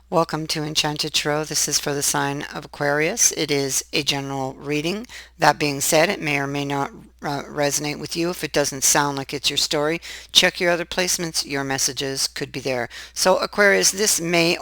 Welcome to Enchanted Tarot. This is for the sign of Aquarius. It is a general reading. That being said, it may or may not resonate with you. If it doesn't sound like it's your story, check your other placements. Your messages could be there. So Aquarius, this may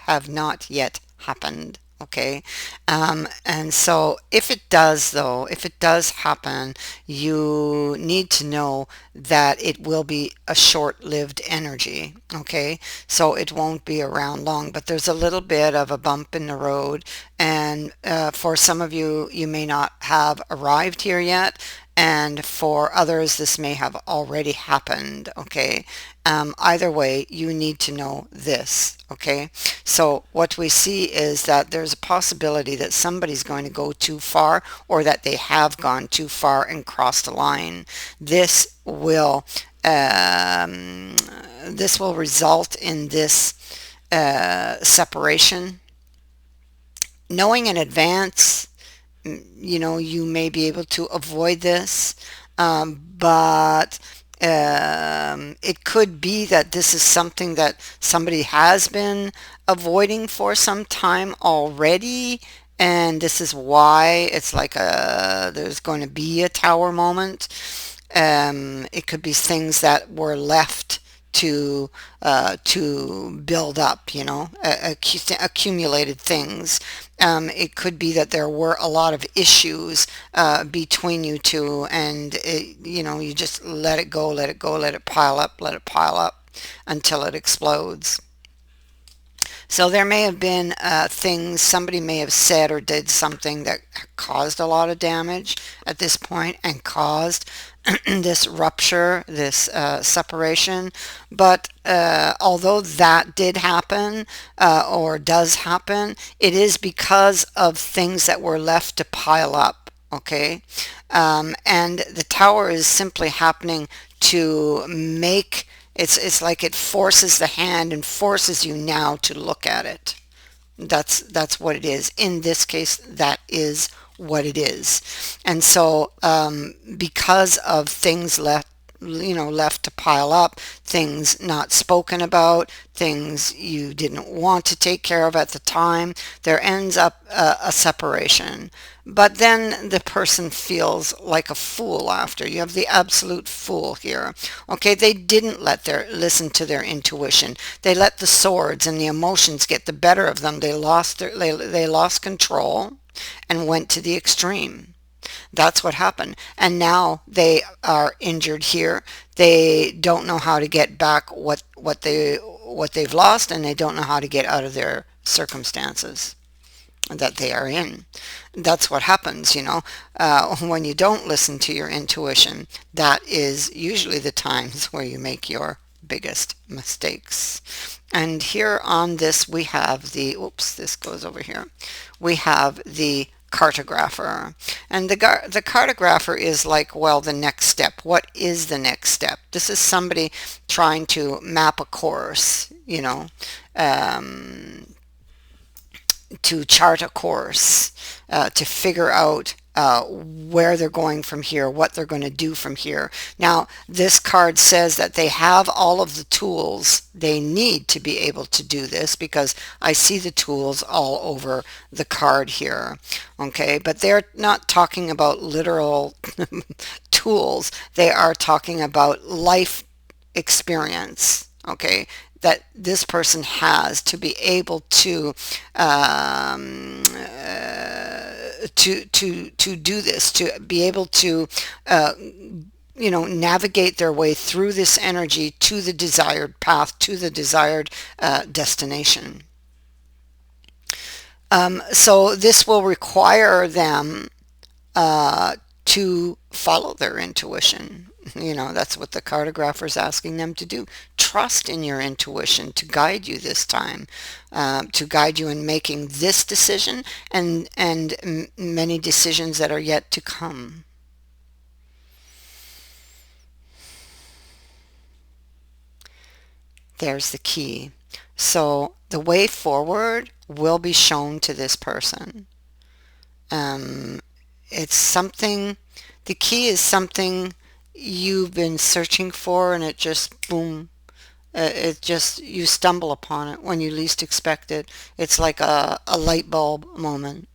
have not yet happened. Okay. And so if it does, though, if it does happen, you need to know that it will be a short-lived energy. Okay. So it won't be around long, but there's a little bit of a bump in the road. And for some of you, you may not have arrived here yet. And for others, this may have already happened. Okay. Either way, you need to know this. Okay. So what we see is that there's a possibility that somebody's going to go too far, or that they have gone too far and crossed a line. This will um, this will result in this separation. Knowing in advance, you may be able to avoid this, but it could be that this is something that somebody has been avoiding for some time already, and this is why it's like there's going to be a tower moment. It could be things that were left to build up, accumulated things. It could be that there were a lot of issues between you two, and you just let it go, let it go, let it pile up until it explodes. So there may have been things somebody may have said or did something that caused a lot of damage at this point and caused this rupture, this separation. But although that did happen or does happen, it is because of things that were left to pile up. Okay. And the tower is simply happening to make it's like it forces the hand and forces you now to look at it. That's what it is. In this case, that is what it is. And so, because of things left to pile up, things not spoken about, things you didn't want to take care of at the time, there ends up a separation. But then the person feels like a fool after. You have the absolute fool here. Okay, they didn't listen to their intuition. They let the swords and the emotions get the better of them. They lost control and went to the extreme. That's what happened. And now they are injured here. They don't know how to get back what they've lost, and they don't know how to get out of their circumstances that they are in. That's what happens. When you don't listen to your intuition. That is usually the times where you make your biggest mistakes. And here on this we have oops, this goes over here. We have the cartographer. And the cartographer is like, well, the next step. What is the next step? This is somebody trying to map a course, to chart a course, to figure out where they're going from here, what they're going to do from here. Now, this card says that they have all of the tools they need to be able to do this, because I see the tools all over the card here. Okay, but they're not talking about literal tools. They are talking about life experience. Okay, that this person has to be able to to do this, to be able to navigate their way through this energy to the desired path, to the desired destination. So this will require them to follow their intuition. That's what the cartographer is asking them to do. Trust in your intuition to guide you this time, to guide you in making this decision and many decisions that are yet to come. There's the key. So the way forward will be shown to this person. It's something, the key is something you've been searching for, and it just boom It just, you stumble upon it when you least expect it. It's like a light bulb moment.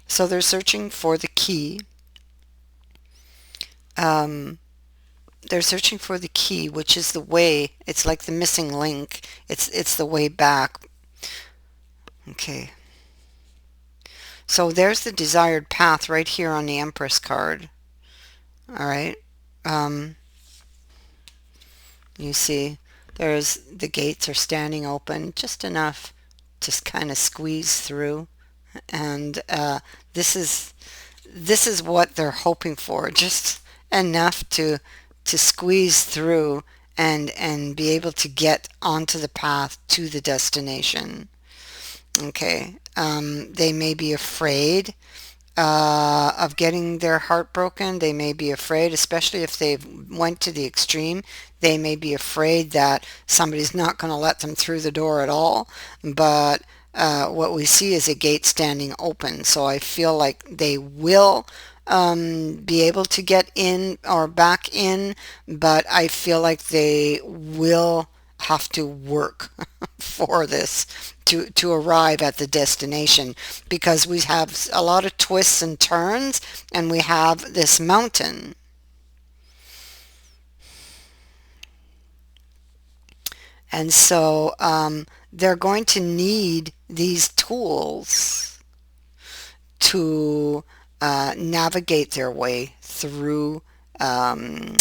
So they're searching for the key. Um, they're searching for the key, which is the way. It's like the missing link. It's the way back. Okay. So there's the desired path right here on the Empress card. All right. Um, you see, there's the gates are standing open just enough to kind of squeeze through, and this is what they're hoping for, just enough to squeeze through and be able to get onto the path to the destination. Okay. They may be afraid of getting their heart broken. They may be afraid, especially if they've went to the extreme. They may be afraid that somebody's not going to let them through the door at all. But what we see is a gate standing open. So I feel like they will be able to get in or back in, but I feel like they will have to work for this to arrive at the destination, because we have a lot of twists and turns, and we have this mountain. And so they're going to need these tools to navigate their way um,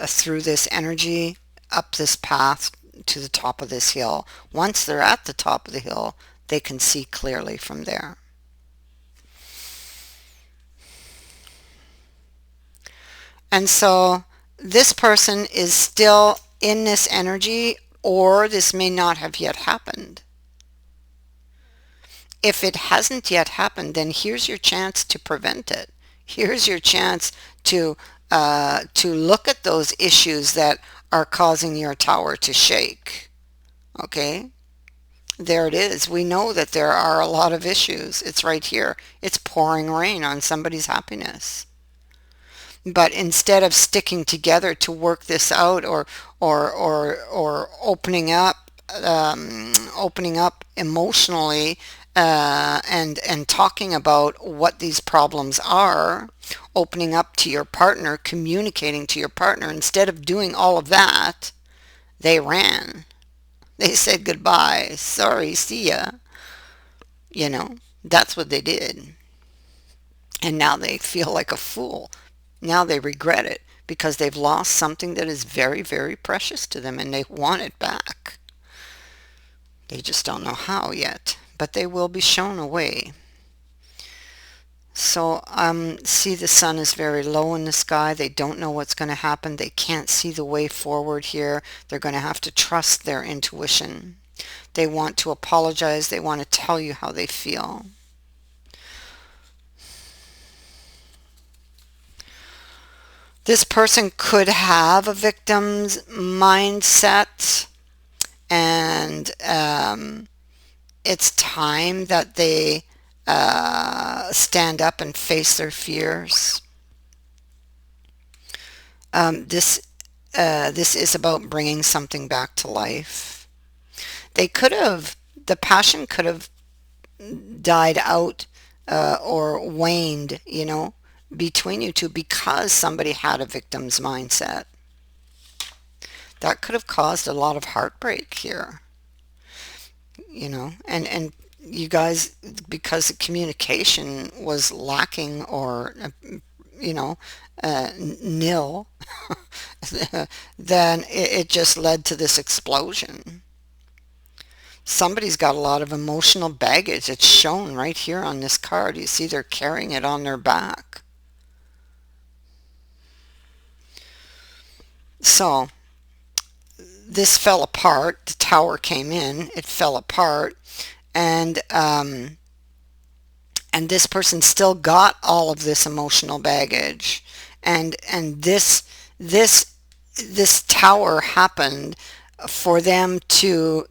through this energy, up this path to the top of this hill. Once they're at the top of the hill, they can see clearly from there. And so this person is still in this energy, or this may not have yet happened. If it hasn't yet happened, then here's your chance to prevent it. Here's your chance to look at those issues that are causing your tower to shake. Okay? There it is. We know that there are a lot of issues. It's right here. It's pouring rain on somebody's happiness. But instead of sticking together to work this out, or opening up emotionally, and talking about what these problems are, opening up to your partner, communicating to your partner, instead of doing all of that, they ran. They said goodbye. Sorry, see ya. You know, that's what they did. And now they feel like a fool. Now they regret it because they've lost something that is very, very precious to them, and they want it back. They just don't know how yet, but they will be shown a way. So see, the sun is very low in the sky. They don't know what's going to happen. They can't see the way forward here. They're going to have to trust their intuition. They want to apologize. They want to tell you how they feel. This person could have a victim's mindset, and it's time that they stand up and face their fears. This is about bringing something back to life. They could have, the passion could have died out, or waned, between you two, because somebody had a victim's mindset. That could have caused a lot of heartbreak here, and you guys, because the communication was lacking, or nil, then it just led to this explosion. Somebody's got a lot of emotional baggage. It's shown right here on this card. You see they're carrying it on their back. So this fell apart. The tower came in. It fell apart. And this person still got all of this emotional baggage. And this tower happened for them to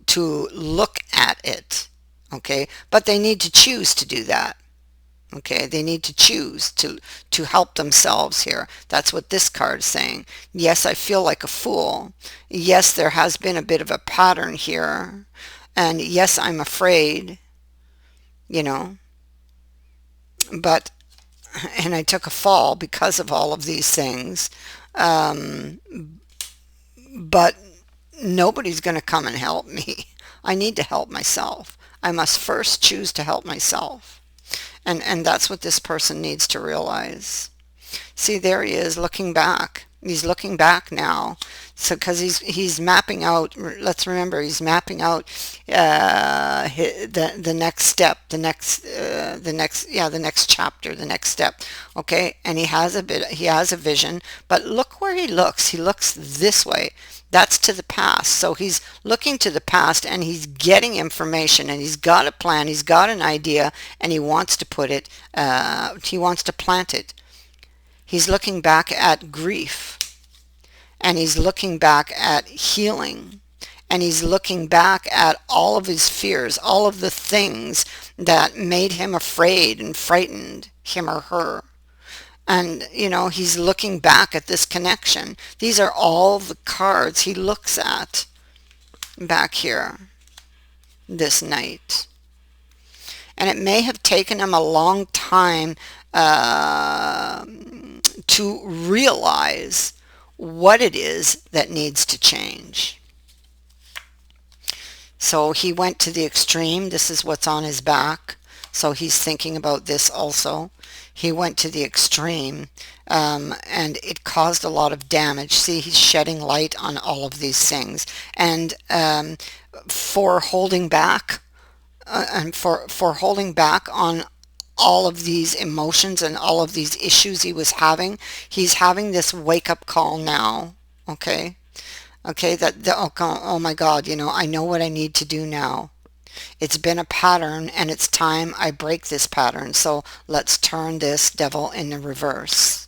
look at it. Okay, but they need to choose to do that. Okay, they need to choose to help themselves here. That's what this card is saying. Yes, I feel like a fool. Yes, there has been a bit of a pattern here. And yes, I'm afraid, you know, but, and I took a fall because of all of these things. Um, but nobody's going to come and help me. I need to help myself. I must first choose to help myself. And that's what this person needs to realize. See, there he is looking back. He's looking back now. So, because he's mapping out. Let's remember, he's mapping out the next step, the next chapter, the next step. Okay, and he has a vision. But look where he looks. He looks this way. That's to the past. So he's looking to the past and he's getting information and he's got a plan. He's got an idea and he wants to put it. He wants to plant it. He's looking back at grief, and he's looking back at healing, and he's looking back at all of his fears, all of the things that made him afraid and frightened, him or her. And, he's looking back at this connection. These are all the cards he looks at back here this night. And it may have taken him a long time to realize what it is that needs to change. So he went to the extreme. This is what's on his back. So he's thinking about this also. He went to the extreme, and it caused a lot of damage. See, he's shedding light on all of these things. And for holding back, for holding back on all of these emotions and all of these issues he was having, he's having this wake-up call now. Okay, oh my God, I know what I need to do now. It's been a pattern and it's time I break this pattern. So let's turn this devil in the reverse.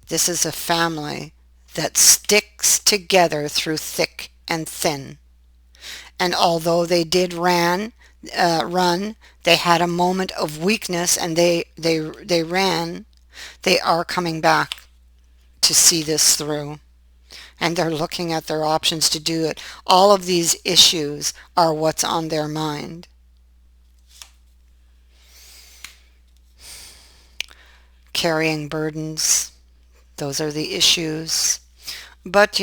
This is a family that sticks together through thick and thin. And although they did run, they had a moment of weakness and they ran, they are coming back to see this through. And they're looking at their options to do it. All of these issues are what's on their mind. Carrying burdens, those are the issues. But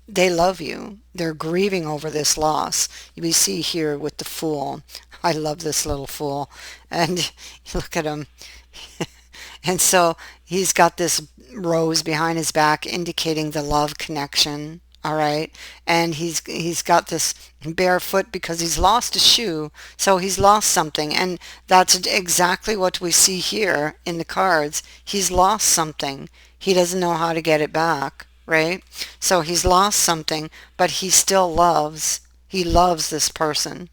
they love you. They're grieving over this loss. We see here with the Fool. I love this little fool. And look at him. And so he's got this rose behind his back indicating the love connection. All right. And he's got this bare foot because he's lost a shoe. So he's lost something. And that's exactly what we see here in the cards. He's lost something. He doesn't know how to get it back. Right? So he's lost something, but he still loves. He loves this person.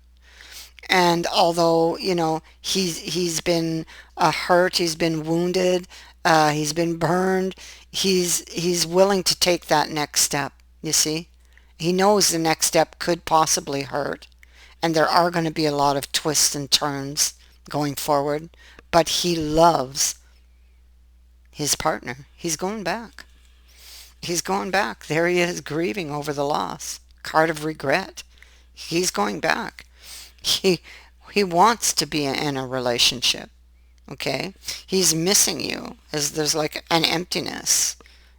And although, he's been hurt, he's been wounded, he's been burned, he's willing to take that next step, you see? He knows the next step could possibly hurt, and there are going to be a lot of twists and turns going forward, but he loves his partner. He's going back. He's going back. There he is grieving over the loss. Card of regret. He's going back. He wants to be in a relationship. Okay? He's missing you, as there's like an emptiness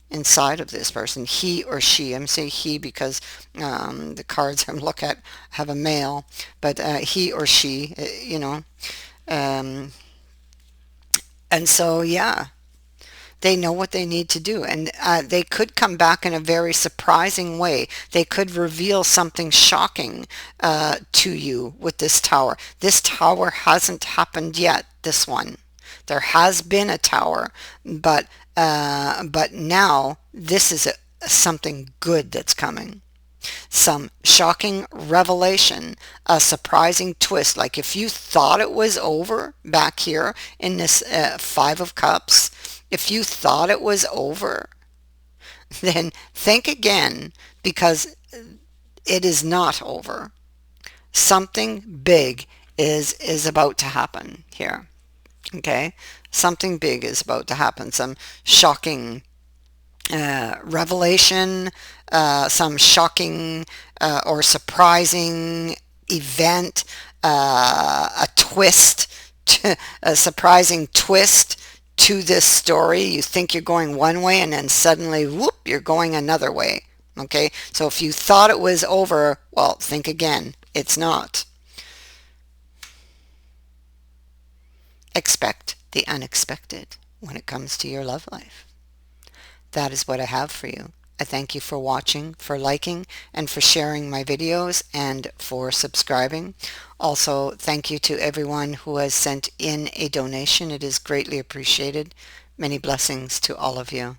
inside of this person. He or she. I'm saying he because the cards I'm looking at have a male, but he or she, and so yeah. They know what they need to do, and they could come back in a very surprising way. They could reveal something shocking to you with this tower. This tower hasn't happened yet, this one. There has been a tower, but now this is something good that's coming. Some shocking revelation, a surprising twist. Like if you thought it was over back here in this Five of Cups, if you thought it was over, then think again, because it is not over. Something big is about to happen here. Okay? Something big is about to happen. Some shocking revelation, some shocking or surprising event, a twist, a surprising twist to this story. You think you're going one way and then suddenly, whoop, you're going another way. Okay, so if you thought it was over, well, think again. It's not. Expect the unexpected when it comes to your love life. That is what I have for you. I thank you for watching, for liking, and for sharing my videos, and for subscribing. Also, thank you to everyone who has sent in a donation. It is greatly appreciated. Many blessings to all of you.